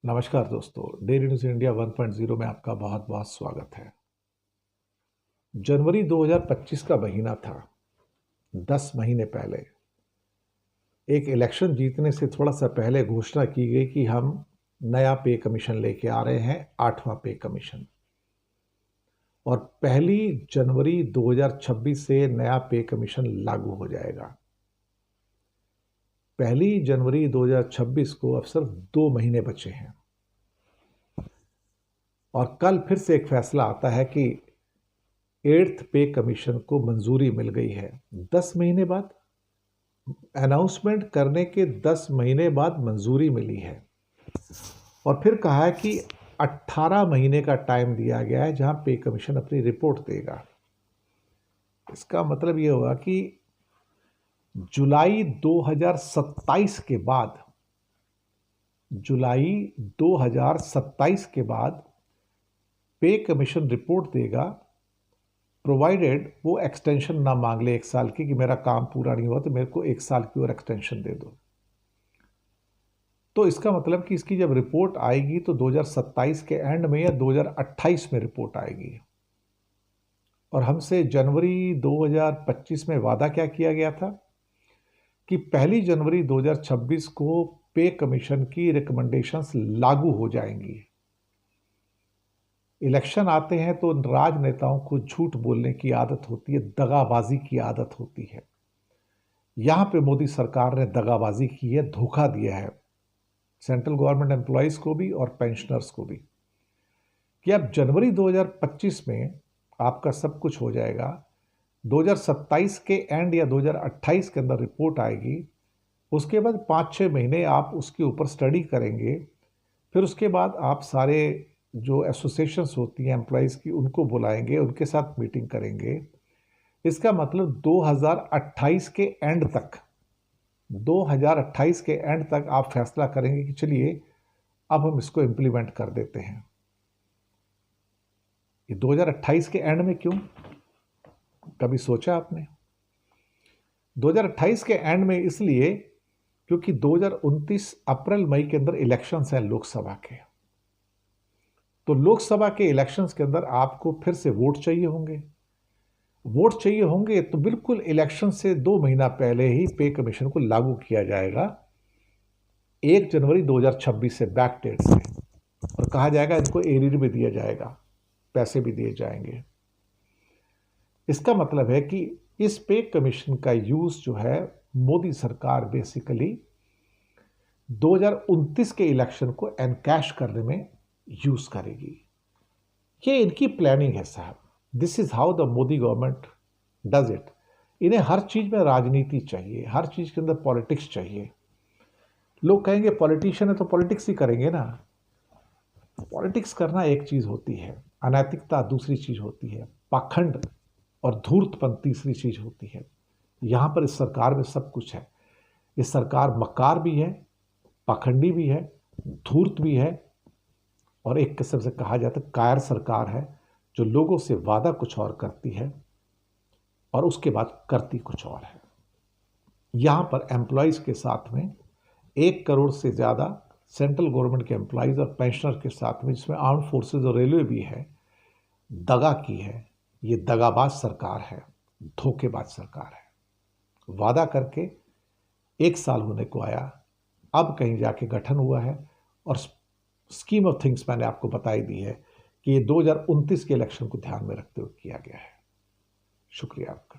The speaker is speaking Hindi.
नमस्कार दोस्तों, डेली न्यूज़ इंडिया 1.0 में आपका बहुत बहुत स्वागत है। जनवरी 2025 का महीना था। 10 महीने पहले एक इलेक्शन जीतने से थोड़ा सा पहले घोषणा की गई कि हम नया पे कमीशन लेके आ रहे हैं, 8वां पे कमीशन। और 1 जनवरी 2026 से नया पे कमीशन लागू हो जाएगा। 1 जनवरी 2026 को अब सिर्फ 2 महीने बचे हैं और कल फिर से एक फैसला आता है कि 8th पे कमीशन को मंजूरी मिल गई है। 10 महीने बाद, अनाउंसमेंट करने के 10 महीने बाद मंजूरी मिली है और फिर कहा है कि 18 महीने का टाइम दिया गया है जहां पे कमीशन अपनी रिपोर्ट देगा। इसका मतलब ये होगा कि जुलाई 2027 के बाद, जुलाई 2027 के बाद पे कमीशन रिपोर्ट देगा, प्रोवाइडेड वो एक्सटेंशन ना मांग ले 1 साल की कि मेरा काम पूरा नहीं हुआ तो मेरे को 1 साल की और एक्सटेंशन दे दो। तो इसका मतलब कि इसकी जब रिपोर्ट आएगी तो 2027 के एंड में या 2028 में रिपोर्ट आएगी। और हमसे जनवरी 2025 में वादा क्या किया गया था कि 1 जनवरी 2026 को पे कमीशन की रिकमेंडेशंस लागू हो जाएंगी। इलेक्शन आते हैं तो राजनेताओं को झूठ बोलने की आदत होती है, दगाबाजी की आदत होती है। यहां पे मोदी सरकार ने दगाबाजी की है, धोखा दिया है सेंट्रल गवर्नमेंट एम्प्लॉयज़ को भी और पेंशनर्स को भी कि अब जनवरी 2025 में आपका सब कुछ हो जाएगा। 2027 के एंड या 2028 के अंदर रिपोर्ट आएगी। उसके बाद 5-6 महीने आप उसके ऊपर स्टडी करेंगे। फिर उसके बाद आप सारे जो एसोसिएशंस होती हैं एम्प्लॉयज़ की, उनको बुलाएंगे, उनके साथ मीटिंग करेंगे। इसका मतलब 2028 के एंड तक, 2028 के एंड तक आप फैसला करेंगे कि चलिए अब हम इसको इम्प्लीमेंट कर देते हैं। ये 2028 के एंड में क्यों, कभी सोचा आपने? 2028 के एंड में इसलिए क्योंकि 2029 अप्रैल मई के अंदर इलेक्शंस हैं लोकसभा के। तो लोकसभा के इलेक्शंस के अंदर आपको फिर से वोट चाहिए होंगे। वोट चाहिए होंगे तो बिल्कुल इलेक्शन से 2 महीना पहले ही पे कमीशन को लागू किया जाएगा, 1 जनवरी 2026 से, बैक डेट से। और कहा जाएगा इनको एरियर भी दिया जाएगा, पैसे भी दिए जाएंगे। इसका मतलब है कि इस पे कमीशन का यूज जो है मोदी सरकार बेसिकली 2029 के इलेक्शन को एनकैश करने में यूज करेगी। ये इनकी प्लानिंग है साहब। This is how the Modi government does it. इन्हें हर चीज में राजनीति चाहिए, हर चीज के अंदर पॉलिटिक्स चाहिए। लोग कहेंगे पॉलिटिशियन है तो पॉलिटिक्स ही करेंगे ना। पॉलिटिक्स करना एक चीज होती है, अनैतिकता दूसरी चीज होती है, पाखंड और धूर्तपन तीसरी चीज होती है। यहां पर इस सरकार में सब कुछ है। इस सरकार मक्कार भी है, पाखंडी भी है, धूर्त भी है और एक किस्म से कहा जाता है कायर सरकार है, जो लोगों से वादा कुछ और करती है और उसके बाद करती कुछ और है। यहां पर एम्प्लॉयज़ के साथ में 1 करोड़ से ज़्यादा सेंट्रल गवर्नमेंट के एम्प्लॉयज़ और पेंशनर के साथ में, जिसमें आर्म्ड फोर्सेज और रेलवे भी है, दगा की है। ये दगाबाज सरकार है, धोखेबाज सरकार है। वादा करके 1 साल होने को आया, अब कहीं जाके गठन हुआ है और स्कीम ऑफ थिंग्स मैंने आपको बताई दी है कि ये 2029 के इलेक्शन को ध्यान में रखते हुए किया गया है। शुक्रिया आपका।